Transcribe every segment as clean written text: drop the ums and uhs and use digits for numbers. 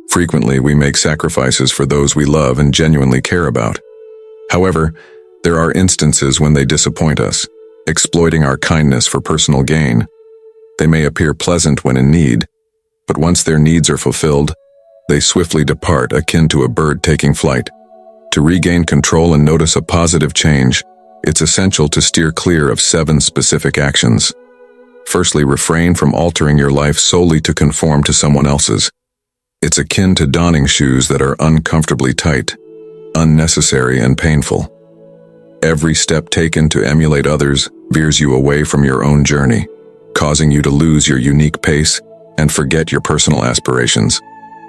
Frequently, we make sacrifices for those we love and genuinely care about. However, there are instances when they disappoint us, exploiting our kindness for personal gain. They may appear pleasant when in need, but once their needs are fulfilled, they swiftly depart, akin to a bird taking flight. To regain control and notice a positive change, it's essential to steer clear of 7 specific actions. Firstly, refrain from altering your life solely to conform to someone else's. It's akin to donning shoes that are uncomfortably tight, unnecessary, and painful. Every step taken to emulate others veers you away from your own journey, causing you to lose your unique pace and forget your personal aspirations.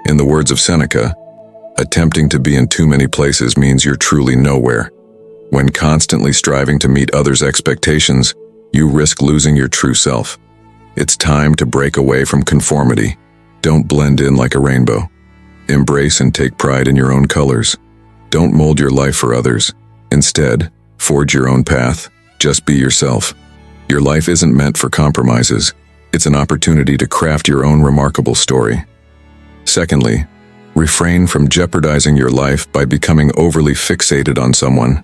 In the words of Seneca, attempting to be in too many places means you're truly nowhere. When constantly striving to meet others' expectations, you risk losing your true self. It's time to break away from conformity. Don't blend in like a rainbow. Embrace and take pride in your own colors. Don't mold your life for others. Instead, forge your own path. Just be yourself. Your life isn't meant for compromises. It's an opportunity to craft your own remarkable story. Secondly, refrain from jeopardizing your life by becoming overly fixated on someone.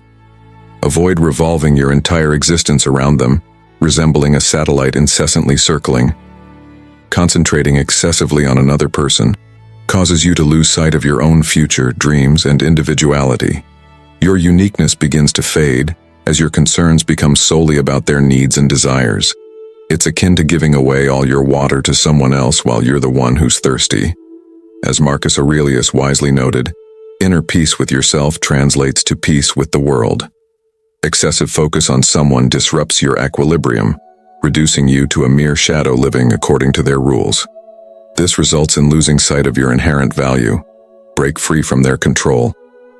Avoid revolving your entire existence around them, resembling a satellite incessantly circling. Concentrating excessively on another person causes you to lose sight of your own future, dreams, and individuality. Your uniqueness begins to fade as your concerns become solely about their needs and desires. It's akin to giving away all your water to someone else while you're the one who's thirsty. As Marcus Aurelius wisely noted, inner peace with yourself translates to peace with the world. Excessive focus on someone disrupts your equilibrium, reducing you to a mere shadow living according to their rules. This results in losing sight of your inherent value. Break free from their control.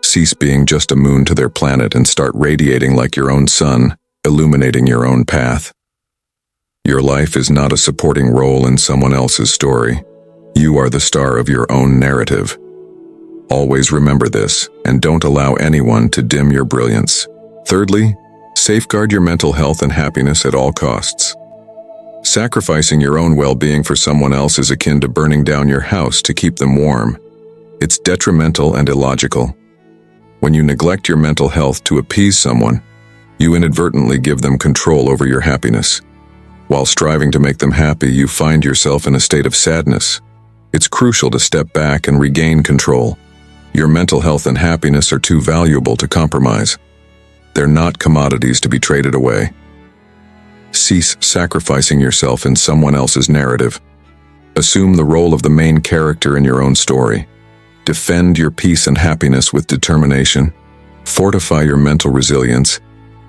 Cease being just a moon to their planet and start radiating like your own sun, illuminating your own path. Your life is not a supporting role in someone else's story. You are the star of your own narrative. Always remember this, and don't allow anyone to dim your brilliance. Thirdly, safeguard your mental health and happiness at all costs. Sacrificing your own well-being for someone else is akin to burning down your house to keep them warm. It's detrimental and illogical. When you neglect your mental health to appease someone, you inadvertently give them control over your happiness. While striving to make them happy, you find yourself in a state of sadness. It's crucial to step back and regain control. Your mental health and happiness are too valuable to compromise. They're not commodities to be traded away. Cease sacrificing yourself in someone else's narrative. Assume the role of the main character in your own story. Defend your peace and happiness with determination. Fortify your mental resilience,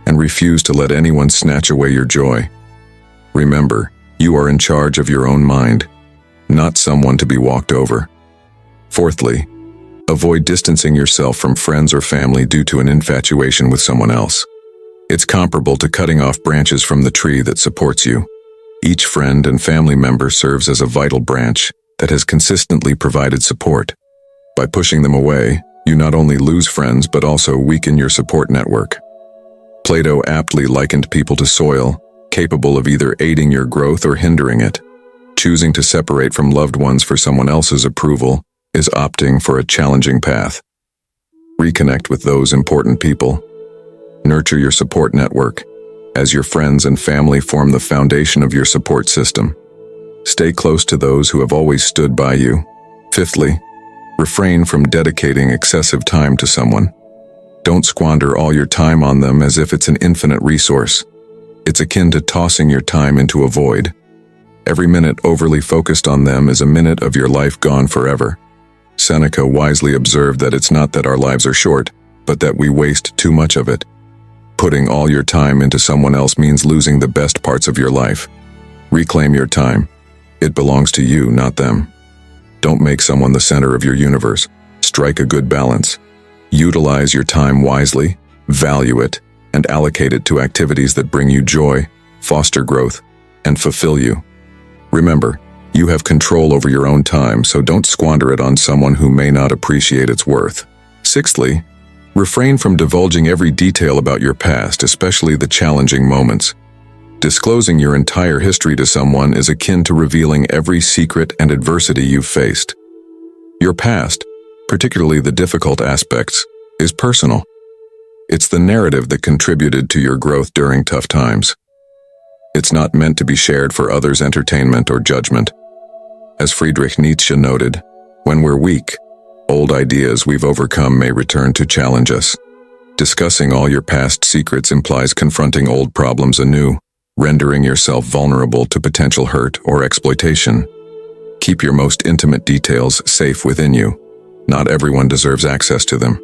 and refuse to let anyone snatch away your joy. Remember, you are in charge of your own mind, not someone to be walked over. Fourthly, avoid distancing yourself from friends or family due to an infatuation with someone else. It's comparable to cutting off branches from the tree that supports you. Each friend and family member serves as a vital branch that has consistently provided support. By pushing them away, you not only lose friends but also weaken your support network. Plato aptly likened people to soil, capable of either aiding your growth or hindering it. Choosing to separate from loved ones for someone else's approval is opting for a challenging path. Reconnect with those important people. Nurture your support network, as your friends and family form the foundation of your support system. Stay close to those who have always stood by you. Fifthly, refrain from dedicating excessive time to someone. Don't squander all your time on them as if it's an infinite resource. It's akin to tossing your time into a void. Every minute overly focused on them is a minute of your life gone forever. Seneca wisely observed that it's not that our lives are short, but that we waste too much of it. Putting all your time into someone else means losing the best parts of your life. Reclaim your time. It belongs to you, not them. Don't make someone the center of your universe. Strike a good balance. Utilize your time wisely, value it, and allocate it to activities that bring you joy, foster growth, and fulfill you. Remember, you have control over your own time, so don't squander it on someone who may not appreciate its worth. Sixthly, refrain from divulging every detail about your past, especially the challenging moments. Disclosing your entire history to someone is akin to revealing every secret and adversity you've faced. Your past, particularly the difficult aspects, is personal. It's the narrative that contributed to your growth during tough times. It's not meant to be shared for others' entertainment or judgment. As Friedrich Nietzsche noted, when we're weak, old ideas we've overcome may return to challenge us. Discussing all your past secrets implies confronting old problems anew, rendering yourself vulnerable to potential hurt or exploitation. Keep your most intimate details safe within you. Not everyone deserves access to them.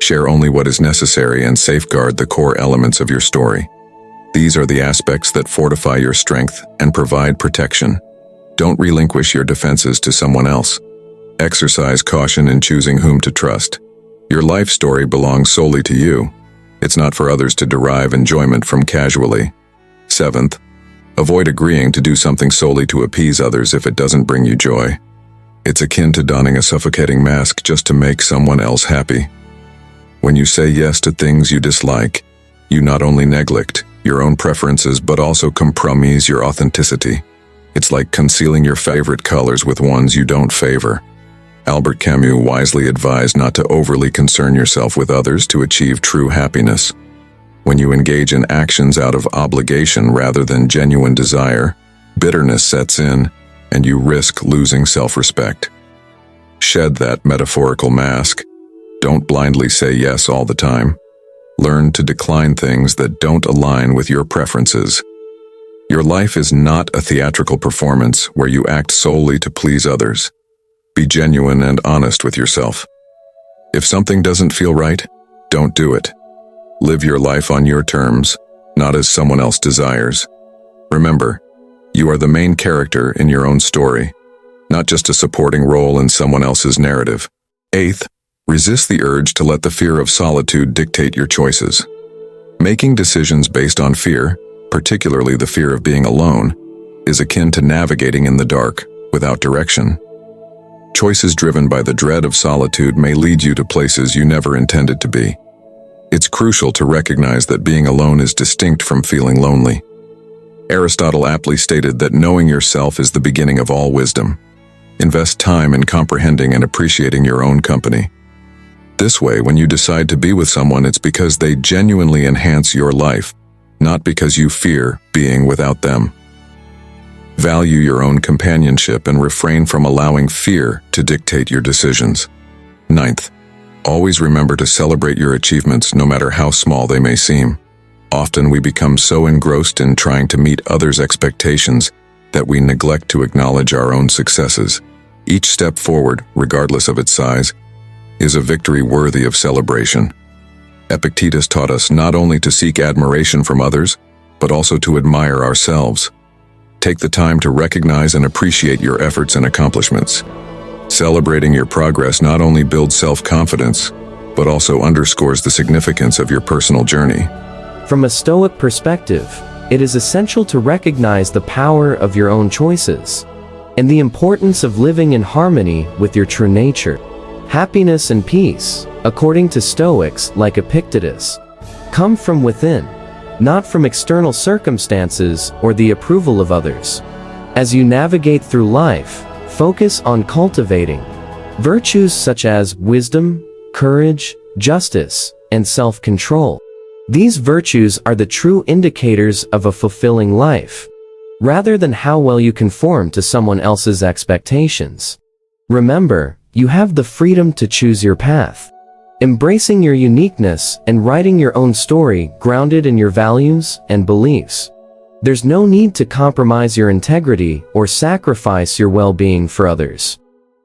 Share only what is necessary and safeguard the core elements of your story. These are the aspects that fortify your strength and provide protection. Don't relinquish your defenses to someone else. Exercise caution in choosing whom to trust. Your life story belongs solely to you. It's not for others to derive enjoyment from casually. 7th, avoid agreeing to do something solely to appease others if it doesn't bring you joy. It's akin to donning a suffocating mask just to make someone else happy. When you say yes to things you dislike, you not only neglect your own preferences but also compromise your authenticity. It's like concealing your favorite colors with ones you don't favor. Albert Camus wisely advised not to overly concern yourself with others to achieve true happiness. When you engage in actions out of obligation rather than genuine desire, bitterness sets in, and you risk losing self-respect. Shed that metaphorical mask. Don't blindly say yes all the time. Learn to decline things that don't align with your preferences. Your life is not a theatrical performance where you act solely to please others. Be genuine and honest with yourself. If something doesn't feel right, don't do it. Live your life on your terms, not as someone else desires. Remember, you are the main character in your own story, not just a supporting role in someone else's narrative. 8th, resist the urge to let the fear of solitude dictate your choices. Making decisions based on fear, particularly the fear of being alone, is akin to navigating in the dark without direction. Choices driven by the dread of solitude may lead you to places you never intended to be. It's crucial to recognize that being alone is distinct from feeling lonely. Aristotle aptly stated that knowing yourself is the beginning of all wisdom. Invest time in comprehending and appreciating your own company. This way, when you decide to be with someone, it's because they genuinely enhance your life, not because you fear being without them. Value your own companionship and refrain from allowing fear to dictate your decisions. 9th, always remember to celebrate your achievements no matter how small they may seem. Often we become so engrossed in trying to meet others' expectations that we neglect to acknowledge our own successes. Each step forward, regardless of its size, is a victory worthy of celebration. Epictetus taught us not only to seek admiration from others, but also to admire ourselves. Take the time to recognize and appreciate your efforts and accomplishments. Celebrating your progress not only builds self-confidence, but also underscores the significance of your personal journey. From a Stoic perspective, it is essential to recognize the power of your own choices and the importance of living in harmony with your true nature. Happiness and peace, according to Stoics like Epictetus, come from within, not from external circumstances or the approval of others. As you navigate through life, focus on cultivating virtues such as wisdom, courage, justice, and self-control. These virtues are the true indicators of a fulfilling life, rather than how well you conform to someone else's expectations. Remember, you have the freedom to choose your path. Embracing your uniqueness and writing your own story grounded in your values and beliefs. There's no need to compromise your integrity or sacrifice your well-being for others.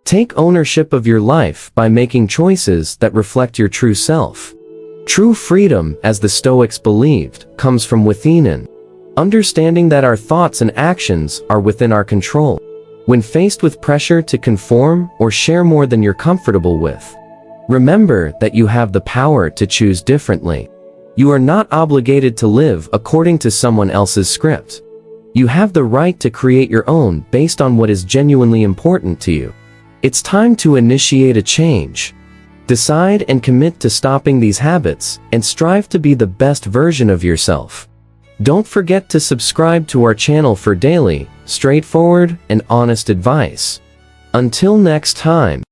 Take ownership of your life by making choices that reflect your true self. True freedom, as the Stoics believed, comes from within, understanding that our thoughts and actions are within our control. When faced with pressure to conform or share more than you're comfortable with, remember that you have the power to choose differently. You are not obligated to live according to someone else's script. You have the right to create your own based on what is genuinely important to you. It's time to initiate a change. Decide and commit to stopping these habits and strive to be the best version of yourself. Don't forget to subscribe to our channel for daily, straightforward, and honest advice. Until next time.